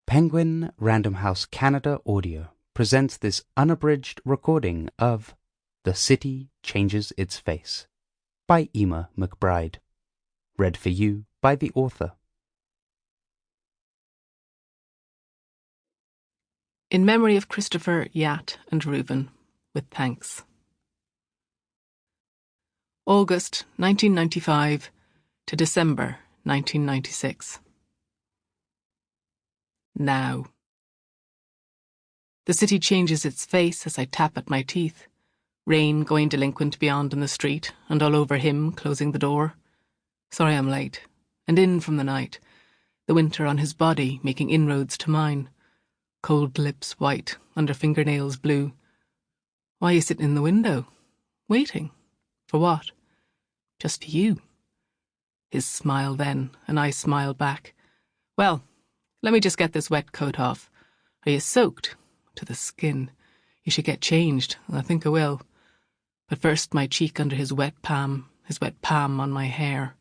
Penguin Random House Canada Audio presents this unabridged recording of The City Changes Its Face by Eimear McBride. Read for you by the author. In memory of Christopher, Yat, and Reuben, with thanks. August 1995 to December 1996. Now. The city changes its face as I tap at my teeth. Rain going delinquent beyond in the street, and all over him closing the door. Sorry I'm late. And in from the night. The winter on his body making inroads to mine. Cold lips white, under fingernails blue. Why are you sitting in the window? Waiting. For what? Just for you. His smile then, and I smile back. Well, let me just get this wet coat off. Are you soaked? To the skin. You should get changed, and I think I will. But first my cheek under his wet palm on my hair.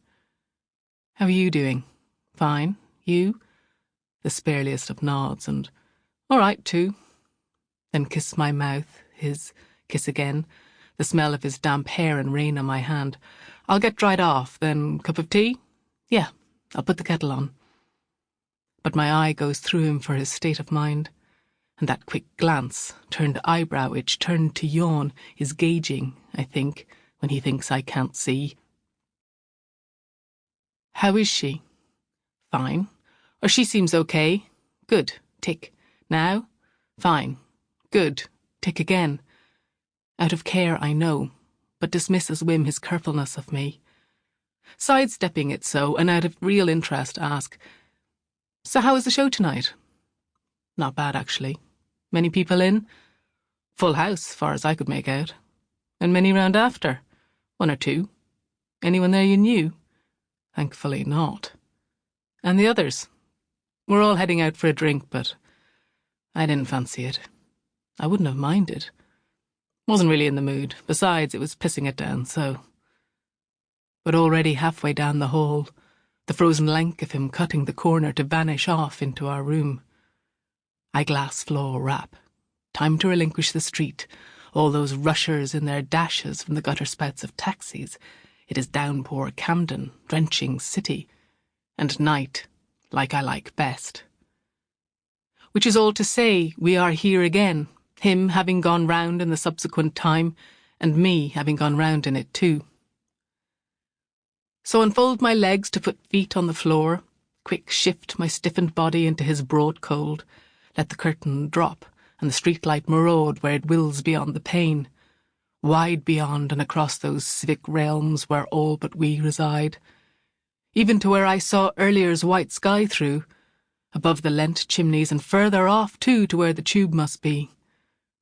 How are you doing? Fine. You? The spareliest of nods, and all right, too. Then kiss my mouth, his, kiss again, the smell of his damp hair and rain on my hand. I'll get dried off, then cup of tea? Yeah, I'll put the kettle on. But my eye goes through him for his state of mind, and that quick glance, turned eyebrow itch, turned to yawn, is gauging, I think, when he thinks I can't see. How is she? Fine. Or she seems okay. Good. Tick. Now? Fine. Good. Tick again. Out of care, I know, but dismiss as whim his carefulness of me. Sidestepping it so, and out of real interest ask, so how was the show tonight? Not bad, actually. Many people in? Full house, far as I could make out. And many round after? One or two. Anyone there you knew? Thankfully not. And the others? We're all heading out for a drink, but I didn't fancy it. I wouldn't have minded. Wasn't really in the mood. Besides, it was pissing it down, so. But already halfway down the hall, the frozen length of him cutting the corner to vanish off into our room. Eyeglass floor rap. Time to relinquish the street. All those rushers in their dashes from the gutter spouts of taxis. It is downpour Camden, drenching city. And night, like I like best. Which is all to say, we are here again, him having gone round in the subsequent time, and me having gone round in it too. So unfold my legs to put feet on the floor, quick shift my stiffened body into his broad cold, let the curtain drop, and the streetlight maraud where it wills beyond the pane, wide beyond and across those civic realms where all but we reside, even to where I saw earlier's white sky through, above the lent chimneys, and further off too to where the tube must be.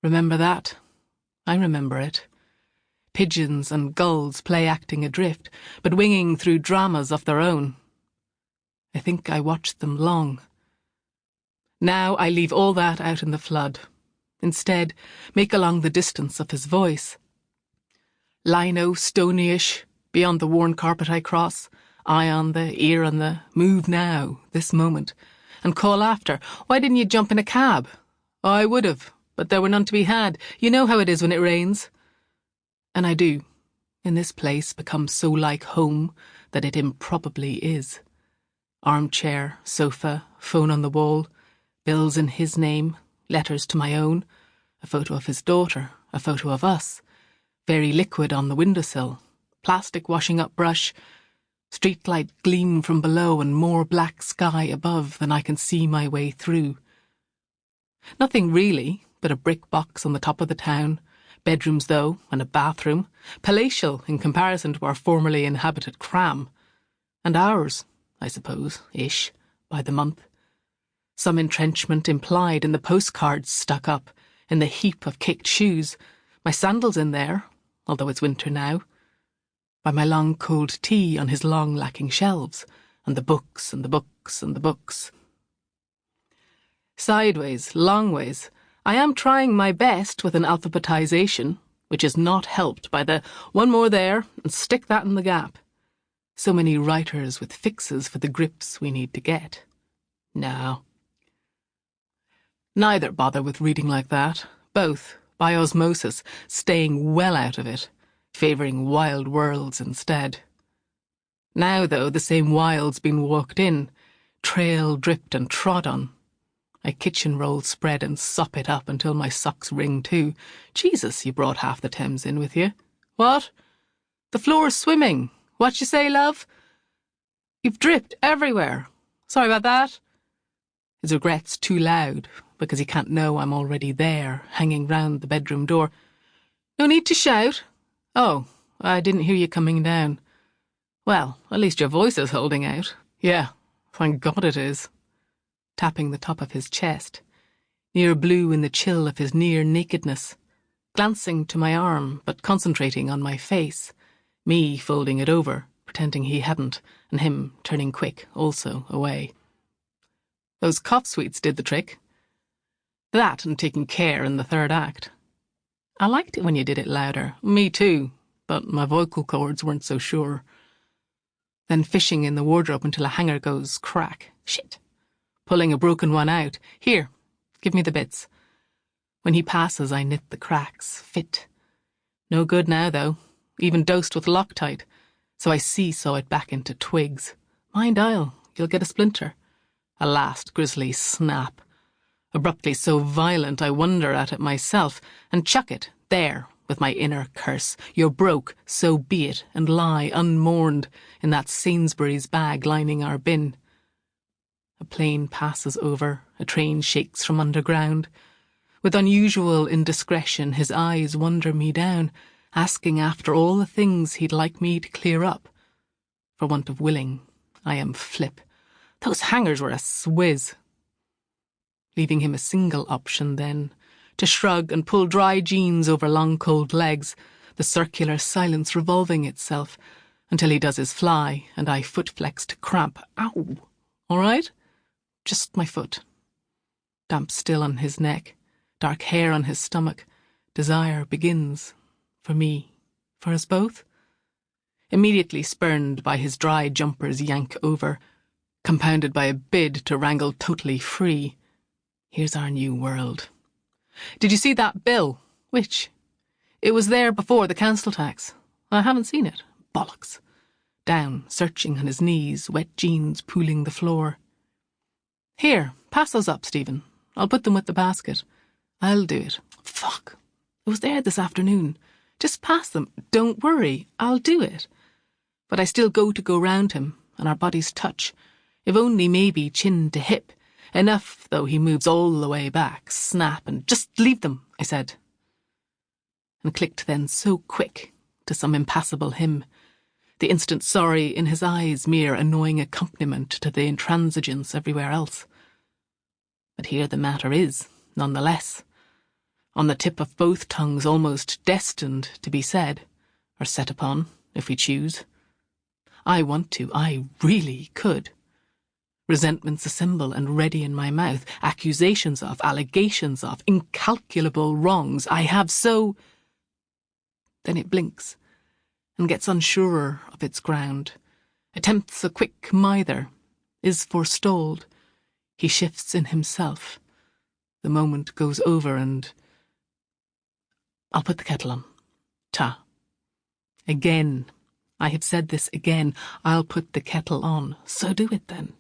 Remember that? I remember it. Pigeons and gulls play-acting adrift, but winging through dramas of their own. I think I watched them long. Now I leave all that out in the flood. Instead, make along the distance of his voice. Lino, stonyish, beyond the worn carpet I cross, eye on the, ear on the, move now, this moment, and call after, why didn't you jump in a cab? Oh, I would have, but there were none to be had. You know how it is when it rains. And I do, in this place, become so like home that it improbably is. Armchair, sofa, phone on the wall, bills in his name, letters to my own, a photo of his daughter, a photo of us, very liquid on the windowsill, plastic washing up brush, streetlight gleam from below and more black sky above than I can see my way through. Nothing really, but a brick box on the top of the town, bedrooms though, and a bathroom, palatial in comparison to our formerly inhabited cram. And ours, I suppose, ish, by the month. Some entrenchment implied in the postcards stuck up, in the heap of kicked shoes, my sandals in there, although it's winter now, by my long cold tea on his long lacking shelves, and the books and the books and the books. Sideways, long ways, I am trying my best with an alphabetization, which is not helped by the one more there and stick that in the gap. So many writers with fixes for the grips we need to get. No. Neither bother with reading like that. Both, by osmosis, staying well out of it, favouring wild worlds instead. Now, though, the same wild's been walked in, trail dripped and trod on. I kitchen roll spread and sop it up until my socks ring too. Jesus, you brought half the Thames in with you. What? The floor's swimming. What you say, love? You've dripped everywhere. Sorry about that. His regret's too loud, because he can't know I'm already there, hanging round the bedroom door. No need to shout. Oh, I didn't hear you coming down. Well, at least your voice is holding out. Yeah, thank God it is. Tapping the top of his chest, near blue in the chill of his near nakedness, glancing to my arm, but concentrating on my face, me folding it over, pretending he hadn't, and him turning quick, also, away. Those cough sweets did the trick. That and taking care in the third act. I liked it when you did it louder. Me too, but my vocal cords weren't so sure. Then fishing in the wardrobe until a hanger goes crack. Shit. Pulling a broken one out. Here, give me the bits. When he passes, I knit the cracks. Fit. No good now, though. Even dosed with Loctite. So I seesaw it back into twigs. Mind you'll get a splinter. A last grisly snap. Abruptly so violent I wonder at it myself, and chuck it, there, with my inner curse. You're broke, so be it, and lie unmourned in that Sainsbury's bag lining our bin. A plane passes over, a train shakes from underground. With unusual indiscretion, his eyes wander me down, asking after all the things he'd like me to clear up. For want of willing, I am flip. Those hangers were a swizz. Leaving him a single option then, to shrug and pull dry jeans over long cold legs, the circular silence revolving itself, until he does his fly, and I foot flex to cramp. Ow! All right? Just my foot. Damp still on his neck, dark hair on his stomach. Desire begins. For me. For us both. Immediately spurned by his dry jumper's yank over, compounded by a bid to wrangle totally free. Here's our new world. Did you see that bill? Which? It was there before the council tax. I haven't seen it. Bollocks. Down, searching on his knees, wet jeans pooling the floor. Here, pass those up, Stephen. I'll put them with the basket. I'll do it. Fuck. It was there this afternoon. Just pass them. Don't worry. I'll do it. But I still go round him, and our bodies touch. If only maybe chin to hip. Enough, though he moves all the way back. Snap, and just leave them, I said. And clicked then so quick, to some impassable hymn. The instant sorry in his eyes mere annoying accompaniment to the intransigence everywhere else. But here the matter is, none the less. On the tip of both tongues, almost destined to be said, or set upon, if we choose. I want to, I really could. Resentments assemble and ready in my mouth, accusations of, allegations of, incalculable wrongs I have so... Then it blinks, and gets unsurer of its ground, attempts a quick mither, is forestalled. He shifts in himself. The moment goes over and... I'll put the kettle on. Ta. Again. I have said this again. I'll put the kettle on. So do it then.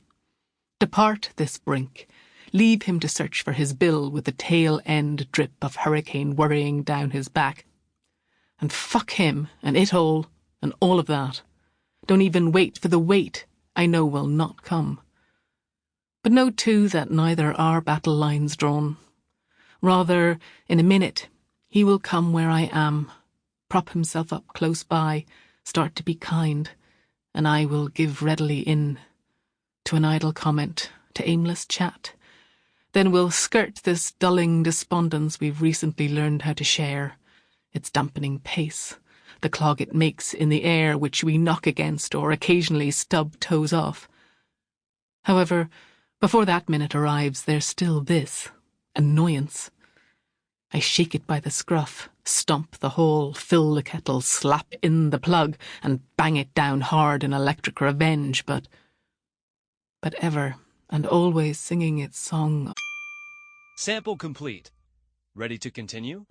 Depart this brink. Leave him to search for his bill with the tail-end drip of hurricane worrying down his back. And fuck him and it all and all of that. Don't even wait for the wait I know will not come. But know too that neither are battle lines drawn. Rather, in a minute, he will come where I am, prop himself up close by, start to be kind, and I will give readily in to an idle comment, to aimless chat. Then we'll skirt this dulling despondence we've recently learned how to share, its dampening pace, the clog it makes in the air which we knock against or occasionally stub toes off. However, before that minute arrives, there's still this, annoyance. I shake it by the scruff, stomp the hole, fill the kettle, slap in the plug, and bang it down hard in electric revenge, but ever and always singing its song. Sample complete. Ready to continue?